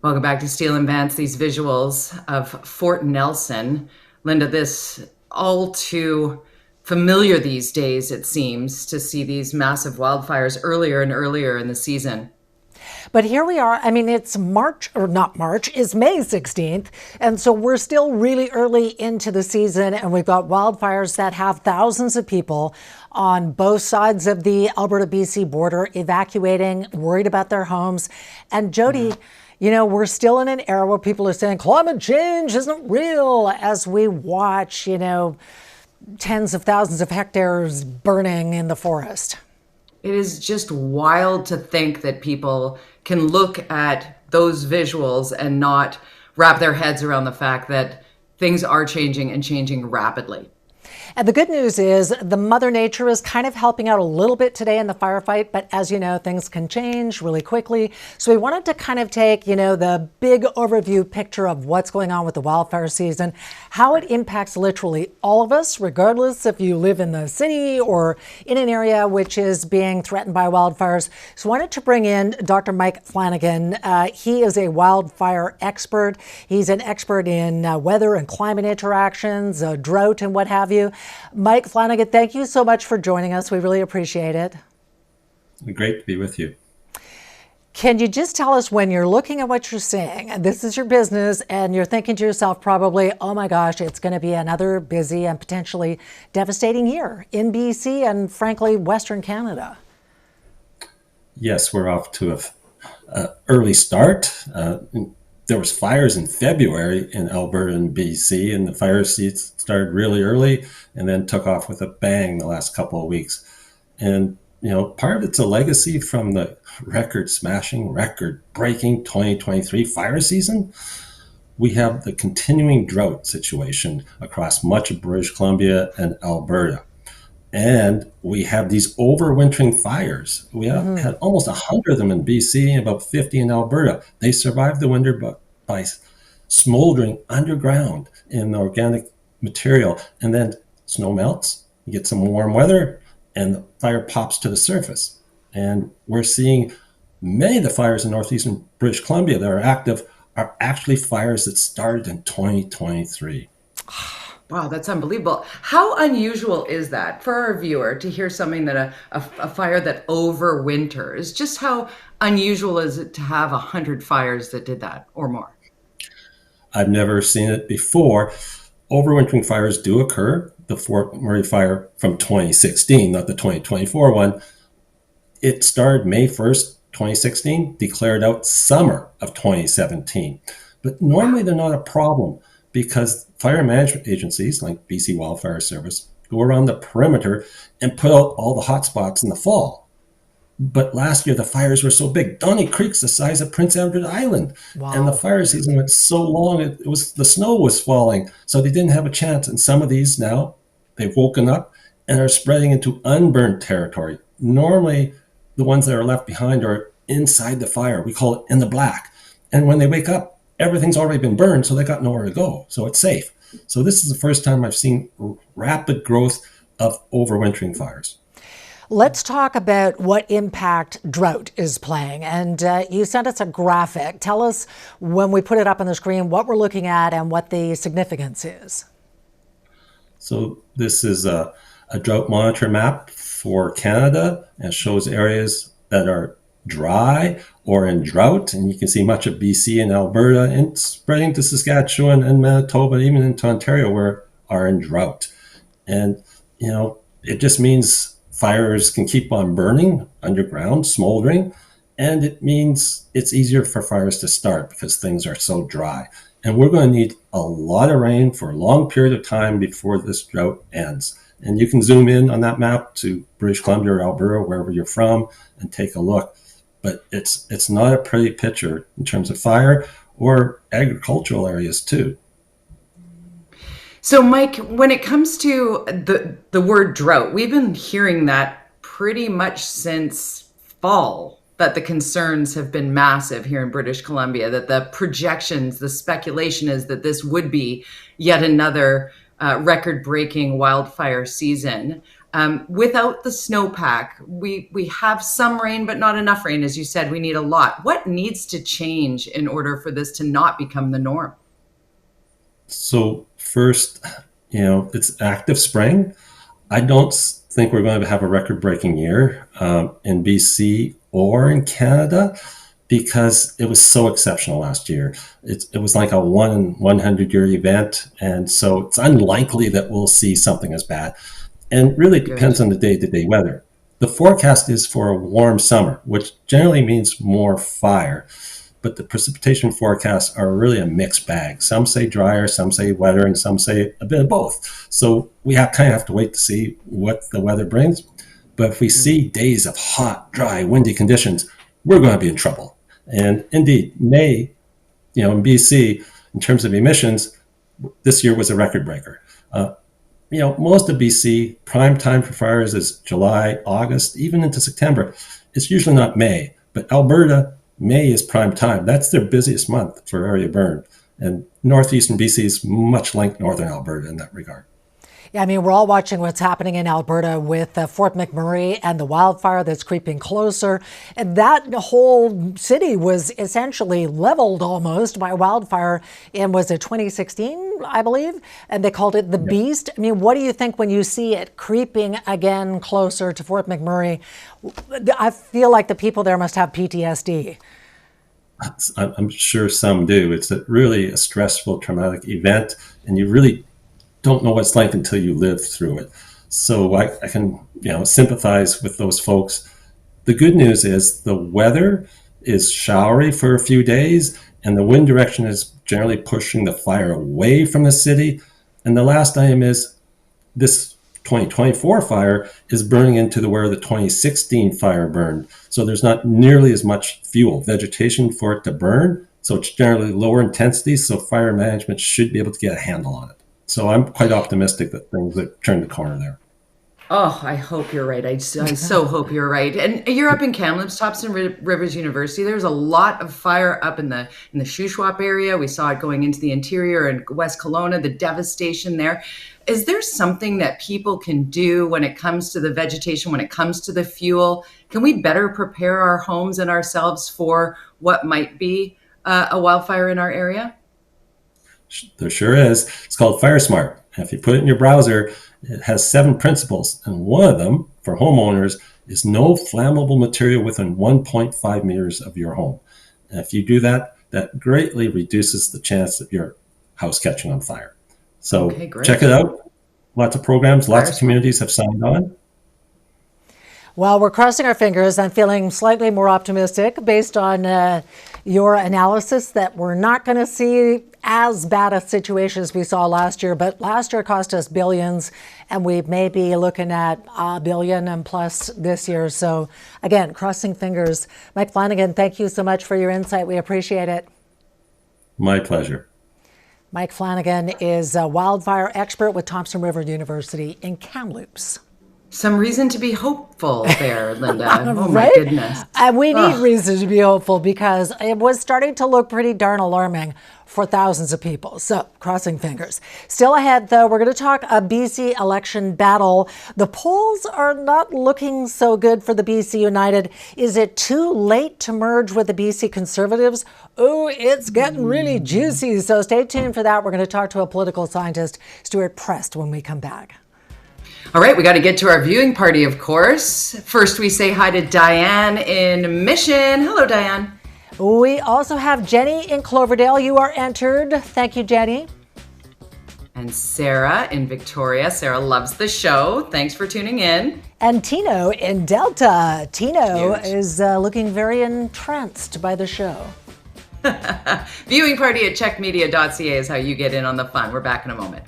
Welcome back to Steel and Vance, these visuals of Fort Nelson. Linda, this all too familiar these days, it seems, to see these massive wildfires earlier and earlier in the season. But here we are. I mean, it's March, or not March, it's May 16th. And so we're still really early into the season. And we've got wildfires that have thousands of people on both sides of the Alberta-BC border evacuating, worried about their homes. And Jody, you know, we're still in an era where people are saying climate change isn't real as we watch, tens of thousands of hectares burning in the forest. It is just wild to think that people can look at those visuals and not wrap their heads around the fact that things are changing and changing rapidly. And the good news is the Mother Nature is kind of helping out a little bit today in the firefight. But as you know, things can change really quickly. So we wanted to kind of take, the big overview picture of what's going on with the wildfire season, how it impacts literally all of us, regardless if you live in the city or in an area which is being threatened by wildfires. So I wanted to bring in Dr. Mike Flannigan. He is a wildfire expert. He's an expert in weather and climate interactions, drought and what have you. Mike Flannigan, thank you so much for joining us. We really appreciate it. Great to be with you. Can you just tell us, when you're looking at what you're seeing, and this is your business, and you're thinking to yourself probably, oh my gosh, it's going to be another busy and potentially devastating year in BC and frankly, Western Canada? Yes, we're off to an early start. There was fires in February in Alberta and BC, and the fire season started really early and then took off with a bang the last couple of weeks. And, part of it's a legacy from the record-smashing, record-breaking 2023 fire season. We have the continuing drought situation across much of British Columbia and Alberta. And we have these overwintering fires. We have had almost 100 of them in BC and about 50 in Alberta. They survived the winter by smoldering underground in the organic material. And then snow melts, you get some warm weather, and the fire pops to the surface. And we're seeing many of the fires in northeastern British Columbia that are active are actually fires that started in 2023. Wow, that's unbelievable. How unusual is that for our viewer to hear something that a fire that overwinters? Just how unusual is it to have 100 fires that did that or more? I've never seen it before. Overwintering fires do occur. The Fort McMurray fire from 2016, not the 2024 one, it started May 1st, 2016, declared out summer of 2017. But normally they're not a problem, because fire management agencies like BC Wildfire Service go around the perimeter and put out all the hot spots in the fall. But last year, the fires were so big. Donny Creek's the size of Prince Edward Island. Wow. And the fire season went so long, the snow was falling. So they didn't have a chance. And some of these now, they've woken up and are spreading into unburned territory. Normally, the ones that are left behind are inside the fire. We call it in the black. And when they wake up, everything's already been burned, so they got nowhere to go. So it's safe. So this is the first time I've seen rapid growth of overwintering fires. Let's talk about what impact drought is playing. And you sent us a graphic. Tell us, when we put it up on the screen, what we're looking at and what the significance is. So this is a drought monitor map for Canada, and shows areas that are dry or in drought, and you can see much of BC and Alberta and spreading to Saskatchewan and Manitoba, even into Ontario, where are in drought. And it just means fires can keep on burning underground, smoldering, and it means it's easier for fires to start because things are so dry. And we're going to need a lot of rain for a long period of time before this drought ends. And you can zoom in on that map to British Columbia or Alberta, wherever you're from, and take a look. But it's not a pretty picture in terms of fire or agricultural areas too. So, Mike, when it comes to the word drought, we've been hearing that pretty much since fall, that the concerns have been massive here in British Columbia, that the projections, the speculation is that this would be yet another record-breaking wildfire season. Without the snowpack, we have some rain, but not enough rain. As you said, we need a lot. What needs to change in order for this to not become the norm? So first, it's active spring. I don't think we're going to have a record-breaking year in BC or in Canada because it was so exceptional last year. It was like a 1 in 100 year event, and so it's unlikely that we'll see something as bad. And really depends on the day-to-day weather. The forecast is for a warm summer, which generally means more fire. But the precipitation forecasts are really a mixed bag. Some say drier, some say wetter, and some say a bit of both. So we kind of have to wait to see what the weather brings. But if we see days of hot, dry, windy conditions, we're going to be in trouble. And indeed, May, in BC, in terms of emissions, this year was a record breaker. Most of BC, prime time for fires is July, August, even into September. It's usually not May, but Alberta, May is prime time. That's their busiest month for area burn. And northeastern BC is much like northern Alberta in that regard. Yeah, I mean, we're all watching what's happening in Alberta with Fort McMurray and the wildfire that's creeping closer. And that whole city was essentially leveled almost by wildfire in, was it 2016, I believe? And they called it the Beast. I mean, what do you think when you see it creeping again closer to Fort McMurray? I feel like the people there must have PTSD. I'm sure some do. It's really a stressful, traumatic event, and you really don't know what it's like until you live through it. So I can, sympathize with those folks. The good news is the weather is showery for a few days, and the wind direction is generally pushing the fire away from the city. And the last item is this 2024 fire is burning into where the 2016 fire burned. So there's not nearly as much fuel, vegetation for it to burn. So it's generally lower intensity. So fire management should be able to get a handle on it. So I'm quite optimistic that things have turned the corner there. Oh, I hope you're right. I so hope you're right. And you're up in Kamloops, Thompson Rivers University. There's a lot of fire up in the Shuswap area. We saw it going into the interior and West Kelowna, the devastation there. Is there something that people can do when it comes to the vegetation, when it comes to the fuel? Can we better prepare our homes and ourselves for what might be a wildfire in our area? There sure is. It's called FireSmart. And if you put it in your browser, it has 7 principles. And one of them, for homeowners, is no flammable material within 1.5 meters of your home. And if you do that, that greatly reduces the chance of your house catching on fire. So check it out. Lots of programs, lots of communities have signed on. Well, we're crossing our fingers. I'm feeling slightly more optimistic based on your analysis that we're not going to see as bad a situation as we saw last year. But last year cost us billions, and we may be looking at $1 billion and plus this year. So again, crossing fingers. Mike Flannigan, thank you so much for your insight. We appreciate it. My pleasure. Mike Flannigan is a wildfire expert with Thompson River University in Kamloops. Some reason to be hopeful there, Linda. Oh, right? My goodness. We need reason to be hopeful because it was starting to look pretty darn alarming for thousands of people. So, crossing fingers. Still ahead, though, we're going to talk a BC election battle. The polls are not looking so good for the BC United. Is it too late to merge with the BC Conservatives? Oh, it's getting really juicy. So stay tuned for that. We're going to talk to a political scientist, Stuart Prest, when we come back. All right, we got to get to our viewing party, of course. First, we say hi to Diane in Mission. Hello, Diane. We also have Jenny in Cloverdale. You are entered. Thank you, Jenny. And Sarah in Victoria. Sarah loves the show. Thanks for tuning in. And Tino in Delta. Tino is looking very entranced by the show. Viewing party at CHEKmedia.ca is how you get in on the fun. We're back in a moment.